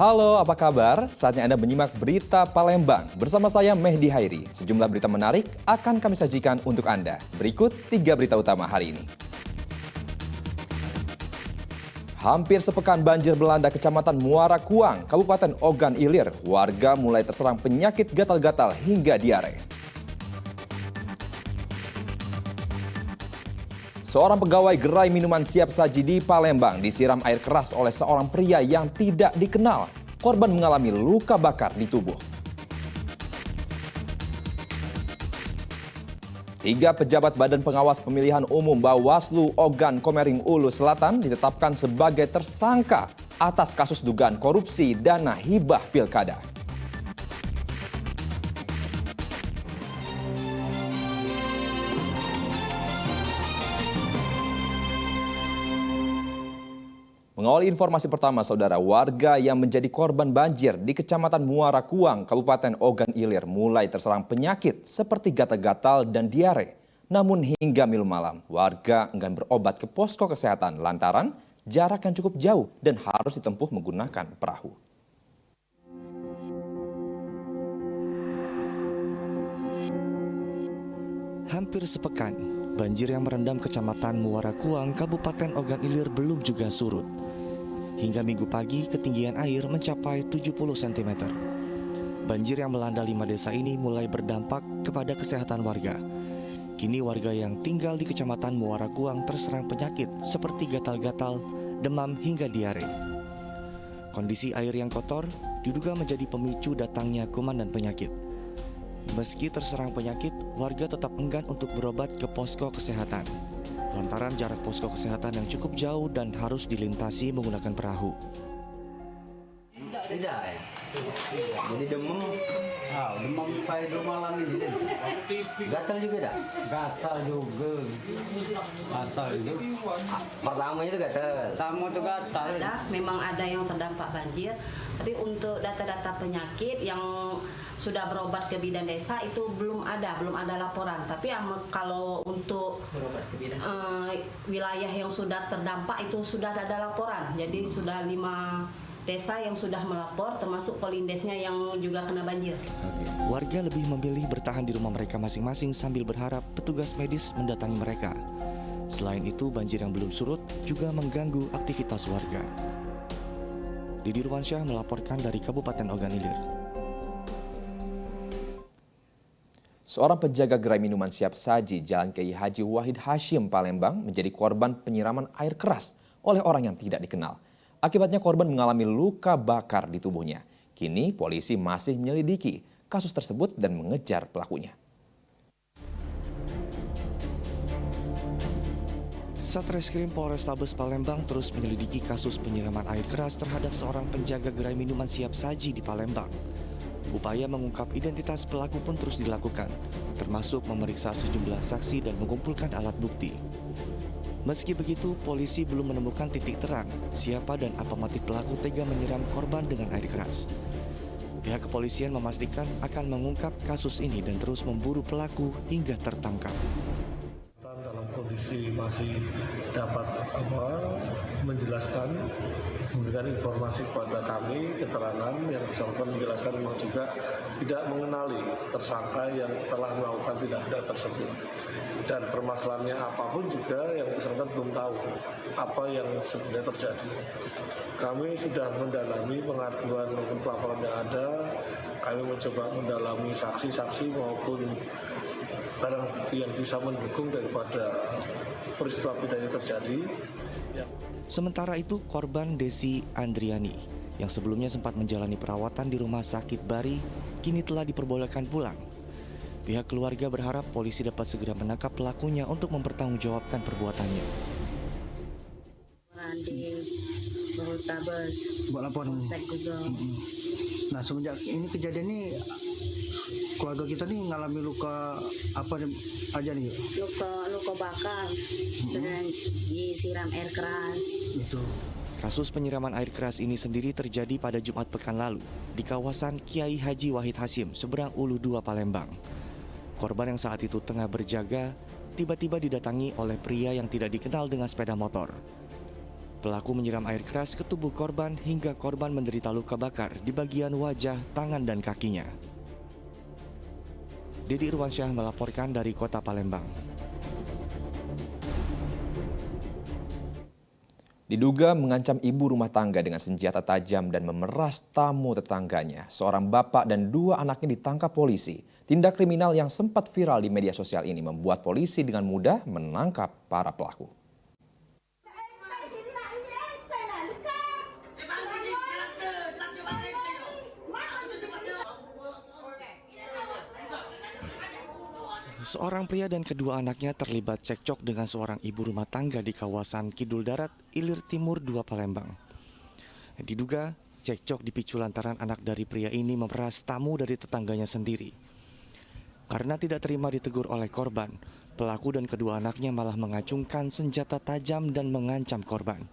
Halo, apa kabar? Saatnya Anda menyimak berita Palembang. Bersama saya Mehdi Hairi. Sejumlah berita menarik akan kami sajikan untuk Anda. Berikut 3 berita utama hari ini. Hampir sepekan banjir melanda Kecamatan Muara Kuang, Kabupaten Ogan Ilir. Warga mulai terserang penyakit gatal-gatal hingga diare. Seorang pegawai gerai minuman siap saji di Palembang disiram air keras oleh seorang pria yang tidak dikenal. Korban mengalami luka bakar di tubuh. 3 pejabat Badan Pengawas Pemilihan Umum Bawaslu Ogan Komering Ulu Selatan ditetapkan sebagai tersangka atas kasus dugaan korupsi dana hibah pilkada. Mengawali informasi pertama, saudara, warga yang menjadi korban banjir di Kecamatan Muara Kuang, Kabupaten Ogan Ilir mulai terserang penyakit seperti gatal-gatal dan diare. Namun hingga minggu malam, warga enggan berobat ke posko kesehatan lantaran jarak yang cukup jauh dan harus ditempuh menggunakan perahu. Hampir sepekan, banjir yang merendam Kecamatan Muara Kuang, Kabupaten Ogan Ilir belum juga surut. Hingga Minggu pagi, ketinggian air mencapai 70 cm. Banjir yang melanda 5 desa ini mulai berdampak kepada kesehatan warga. Kini warga yang tinggal di Kecamatan Muara Kuang terserang penyakit seperti gatal-gatal, demam hingga diare. Kondisi air yang kotor diduga menjadi pemicu datangnya kuman dan penyakit. Meski terserang penyakit, warga tetap enggan untuk berobat ke posko kesehatan lantaran jarak posko kesehatan yang cukup jauh dan harus dilintasi menggunakan perahu. Tidak ya. Jadi demam. Demam kayak 2 malam ini. Gatal juga dah? Gatal juga. Asal itu. Pertama itu gatal. Pertama itu gatal. Memang ada yang terdampak banjir, tapi untuk data-data penyakit yang sudah berobat ke bidan desa itu belum ada laporan. Tapi kalau untuk wilayah yang sudah terdampak itu sudah ada laporan. Jadi sudah 5 desa yang sudah melapor, termasuk polindesnya yang juga kena banjir. Warga lebih memilih bertahan di rumah mereka masing-masing sambil berharap petugas medis mendatangi mereka. Selain itu, banjir yang belum surut juga mengganggu aktivitas warga. Didi Rumansyah melaporkan dari Kabupaten Ogan Ilir. Seorang penjaga gerai minuman siap saji Jalan Kiai Haji Wahid Hashim, Palembang menjadi korban penyiraman air keras oleh orang yang tidak dikenal. Akibatnya korban mengalami luka bakar di tubuhnya. Kini polisi masih menyelidiki kasus tersebut dan mengejar pelakunya. Satreskrim Polrestabes Palembang terus menyelidiki kasus penyiraman air keras terhadap seorang penjaga gerai minuman siap saji di Palembang. Upaya mengungkap identitas pelaku pun terus dilakukan, termasuk memeriksa sejumlah saksi dan mengumpulkan alat bukti. Meski begitu, polisi belum menemukan titik terang siapa dan apa motif pelaku tega menyiram korban dengan air keras. Pihak kepolisian memastikan akan mengungkap kasus ini dan terus memburu pelaku hingga tertangkap. Dalam kondisi masih dapat menjelaskan, memberikan informasi kepada kami, keterangan yang bersangkutan menjelaskan memang juga tidak mengenali tersangka yang telah melakukan tindak pidana tersebut. Dan permasalahannya apapun juga yang bersangkutan belum tahu apa yang sebenarnya terjadi. Kami sudah mendalami pengaduan maupun pelaporan yang ada, kami mencoba mendalami saksi-saksi maupun barang bukti yang bisa mendukung daripada peristiwa pidana yang terjadi. Sementara itu, korban Desi Andriani yang sebelumnya sempat menjalani perawatan di Rumah Sakit Bari kini telah diperbolehkan pulang. Pihak keluarga berharap polisi dapat segera menangkap pelakunya untuk mempertanggungjawabkan perbuatannya. Di Polrestabes, buat laporan. Nah, semenjak ini kejadian ini, keluarga kita nih ngalami luka apa aja nih? Luka bakar, sedang disiram air keras. Itu. Kasus penyiraman air keras ini sendiri terjadi pada Jumat pekan lalu di kawasan Kiai Haji Wahid Hashim, seberang Ulu 2 Palembang. Korban yang saat itu tengah berjaga tiba-tiba didatangi oleh pria yang tidak dikenal dengan sepeda motor. Pelaku menyiram air keras ke tubuh korban hingga korban menderita luka bakar di bagian wajah, tangan, dan kakinya. Dedy Irwansyah melaporkan dari Kota Palembang. Diduga mengancam ibu rumah tangga dengan senjata tajam dan memeras tamu tetangganya, seorang bapak dan 2 anaknya ditangkap polisi. Tindak kriminal yang sempat viral di media sosial ini membuat polisi dengan mudah menangkap para pelaku. Seorang pria dan kedua anaknya terlibat cekcok dengan seorang ibu rumah tangga di kawasan Kidul Darat, Ilir Timur 2 Palembang. Diduga cekcok dipicu lantaran anak dari pria ini memeras tamu dari tetangganya sendiri. Karena tidak terima ditegur oleh korban, pelaku dan kedua anaknya malah mengacungkan senjata tajam dan mengancam korban.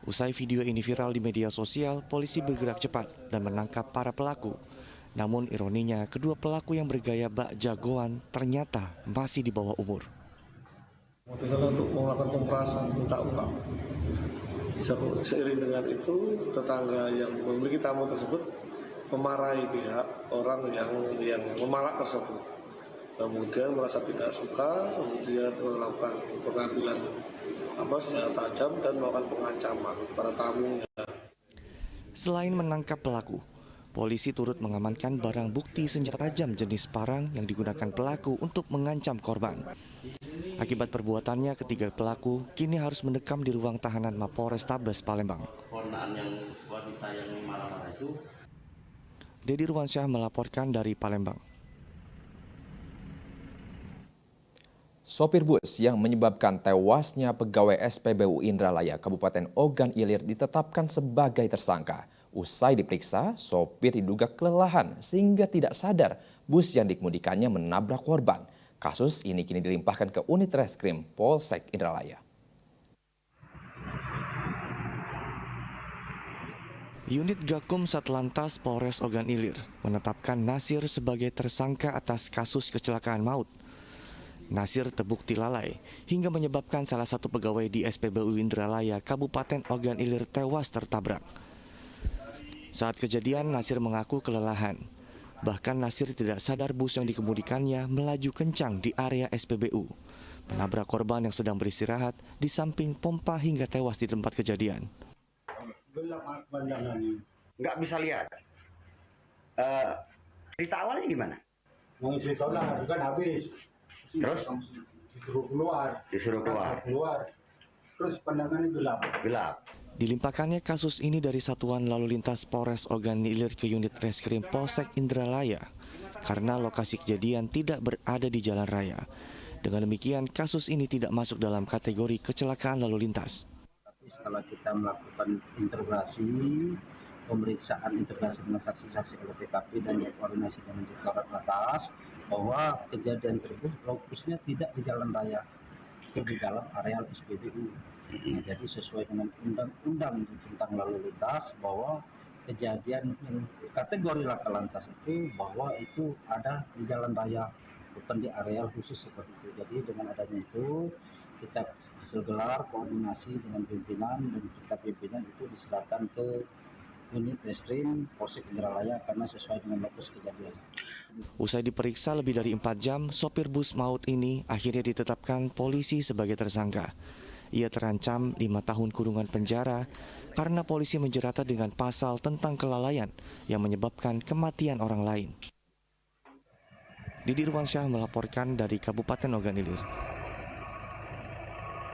Usai video ini viral di media sosial, polisi bergerak cepat dan menangkap para pelaku. Namun ironinya, kedua pelaku yang bergaya bak jagoan ternyata masih di bawah umur. Motifnya untuk melakukan pemerasan, minta uang. Seiring dengan itu, tetangga yang memiliki tamu tersebut memarahi pihak orang yang memalak tersebut. Kemudian merasa tidak suka, kemudian melakukan pengambilan senjata tajam dan melakukan pengancaman para tamunya. Selain menangkap pelaku, polisi turut mengamankan barang bukti senjata tajam jenis parang yang digunakan pelaku untuk mengancam korban. Akibat perbuatannya, ketiga pelaku kini harus mendekam di ruang tahanan Mapolrestabes Palembang. Dedy Irwansyah melaporkan dari Palembang. Sopir bus yang menyebabkan tewasnya pegawai SPBU Indralaya Kabupaten Ogan Ilir ditetapkan sebagai tersangka. Usai diperiksa, sopir diduga kelelahan sehingga tidak sadar bus yang dikemudikannya menabrak korban. Kasus ini kini dilimpahkan ke unit reskrim Polsek Indralaya. Unit Gakum Satlantas Polres Ogan Ilir menetapkan Nasir sebagai tersangka atas kasus kecelakaan maut. Nasir terbukti lalai hingga menyebabkan salah satu pegawai di SPBU Indralaya Kabupaten Ogan Ilir tewas tertabrak. Saat kejadian, Nasir mengaku kelelahan. Bahkan Nasir tidak sadar bus yang dikemudikannya melaju kencang di area SPBU, menabrak korban yang sedang beristirahat di samping pompa hingga tewas di tempat kejadian. Nggak bisa lihat. Cerita awalnya gimana? Mau cerita kan habis. Terus? Disuruh keluar. Terus pandangannya gelap. Dilimpahkannya kasus ini dari Satuan Lalu Lintas Polres Ogan Ilir ke unit reskrim Polsek Indralaya karena lokasi kejadian tidak berada di jalan raya. Dengan demikian, kasus ini tidak masuk dalam kategori kecelakaan lalu lintas. Setelah kita melakukan pemeriksaan integrasi dengan saksi-saksi oleh TKP dan koordinasi dengan Direktorat atas bahwa kejadian tersebut lokusnya tidak di jalan raya, itu di dalam areal SPBU. Nah, jadi sesuai dengan undang-undang tentang lalu lintas bahwa kejadian yang kategori laka lantas itu bahwa itu ada di jalan raya, bukan di areal khusus seperti itu. Jadi dengan adanya itu kita hasil gelar koordinasi dengan pimpinan dan kita pimpinan itu diserahkan ke unit reskrim Polsek Indralaya karena sesuai dengan lokus kejadian. Usai diperiksa lebih dari 4 jam, sopir bus maut ini akhirnya ditetapkan polisi sebagai tersangka. Ia terancam 5 tahun kurungan penjara karena polisi menjeratnya dengan pasal tentang kelalaian yang menyebabkan kematian orang lain. Dedy Irwansyah melaporkan dari Kabupaten Ogan Ilir.